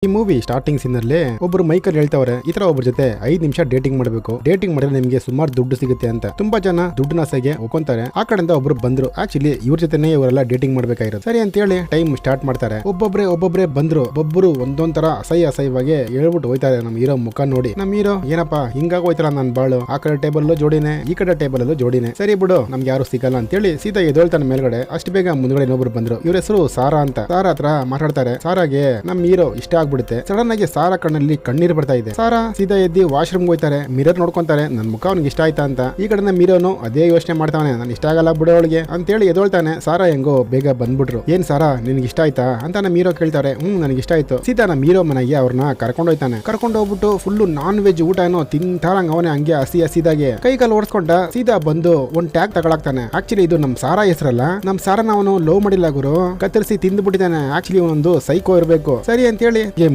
ಈ movie starting scene ಅಲ್ಲಿ ಒಬ್ರು ಮೈಕಲ್ಲಿ ಹೇಳ್ತಾವ್ರೆ ಈ ತರ ಒಬ್ಬರ ಜೊತೆ 5 ನಿಮಿಷ ಡೇಟಿಂಗ್ ಮಾಡಬೇಕು, ಡೇಟಿಂಗ್ ಮಾಡಿದ್ರೆ ನಿಮಗೆ ಸುಮಾರು ದುಡ್ಡು ಸಿಗುತ್ತೆ ಅಂತ. ತುಂಬಾ ಜನ ದುಡ್ಡಿನ ಆಸೆಗೆ ಒಪ್ಕೊಂತಾರೆ. ಆ ಕಡೆಯಿಂದ ಒಬ್ರು ಬಂದ್ರು. ಆಕ್ಚುಲಿ ಇವ್ರ ಜೊತೆನೇ ಇವರೆಲ್ಲ ಡೇಟಿಂಗ್ ಮಾಡ್ಬೇಕಾಗಿರೋದು. ಸರಿ ಅಂತ ಹೇಳಿ ಟೈಮ್ ಸ್ಟಾರ್ಟ್ ಮಾಡ್ತಾರೆ. ಒಬ್ಬೊಬ್ರೆ ಬಂದ್ರು. ಒಬ್ಬರು ಒಂದೊಂದ್ ತರ ಅಸಹ್ಯವಾಗಿ ಹೇಳ್ಬಿಟ್ಟು ಹೋಯ್ತಾರೆ. ನಮ್ ಹೀರೋ ಮುಖ ನೋಡಿ ನಮ್ ಹೀರೋ ಏನಪ್ಪಾ ಹಿಂಗಾಗಿ ಹೋಯ್ತಾರ ನನ್ ಬಾಳು, ಆ ಕಡೆ ಟೇಬಲ್ ಜೋಡಿನೇ ಈ ಕಡೆ ಟೇಬಲ್ ಅಲ್ಲೂ ಜೋಡಿನೇ, ಸರಿ ಬಿಡು ನಮ್ಗೆ ಯಾರು ಸಿಗಲ್ಲ ಅಂತ ಹೇಳಿ ಸೀದಾ ಎದೊಳ್ತಾನೆ ಮೇಲ್ಗಡೆ. ಅಷ್ಟು ಬೇಗ ಮುಂದ್ಗಡೆ ಇನ್ನೊಬ್ರು ಬಂದ್ರು. ಇವ್ರ ಹೆಸರು ಸಾರಾ ಅಂತ. ಸಾರಾ ಹತ್ರ ಮಾತಾಡ್ತಾರೆ. ಸಾರಾಗೆ ನಮ್ ಹೀರೋ ಇಷ್ಟ ಆಗ್ಬಿಡುತ್ತೆ. ಸಡನ್ ಆಗಿ ಸಾರಾ ಕಣ್ಣಲ್ಲಿ ಕಣ್ಣೀರ್ ಬರ್ತಾ ಇದೆ. ಸಾರಾ ಸೀದಾ ಎದ್ದಿ ವಾಶ್ರೂಮ್ ಹೋಯ್ತಾರೆ. ಮಿರರ್ ನೋಡ್ಕೊಂತಾರೆ. ನನ್ ಮುಖ ಅವ್ನಿಗೆ ಇಷ್ಟ ಆಯ್ತಾ ಅಂತ. ಈ ಕಡೆ ಮೀರೋನು ಅದೇ ಯೋಚನೆ ಮಾಡ್ತಾನೆ, ನನ್ ಇಷ್ಟ ಆಗಲ್ಲ ಬಿಡೋಳಿಗೆ ಅಂತ ಹೇಳಿ ಎದೊಳ್ತಾನೆ. ಸಾರಾ ಹೆಂಗೋ ಬೇಗ ಬಂದ್ಬಿಟ್ರು. ಏನ್ ಸಾರಾ ನಿನ್ಗೆ ಇಷ್ಟ ಆಯ್ತಾ ಅಂತ ನಮ್ಮ ಹೀರೋ ಕೇಳ್ತಾರೆ. ನನಗೆ ಇಷ್ಟ ಆಯ್ತು. ಸೀದಾ ನಮ್ಮ ಹೀರೋ ಮನೆಗೆ ಅವ್ರನ್ನ ಕರ್ಕೊಂಡು ಹೋಯ್ತಾನೆ. ಕರ್ಕೊಂಡು ಹೋಗ್ಬಿಟ್ಟು ಫುಲ್ ನಾನ್ ವೆಜ್ ಊಟ ಏನೋ ತಿಂತಾರಂಗ ಅವನೇ ಹಂಗೆ ಹಸಿದಾಗೆ ಕೈ ಕಾಲು ಓಡಿಸ್ಕೊಂಡ ಸೀದಾ ಬಂದು ಒಂದ್ ಟ್ಯಾಗ್ ತಗೊಳಕ್ತಾನೆ. ಆಕ್ಚುಲಿ ಇದು ನಮ್ ಸಾರಾ ಹೆಸರಲ್ಲ. ನಮ್ ಸಾರಾನ ಅವನು ಲವ್ ಮಾಡಿಲ್ಲ ಗುರು, ಕತ್ತರಿಸಿ ತಿಂದು ಬಿಟ್ಟಿದ್ದಾನೆ. ಆಕ್ಚುಲಿ ಒಂದು ಸೈಕೋ ಇರಬೇಕು. ಸರಿ ಅಂತ ಹೇಳಿ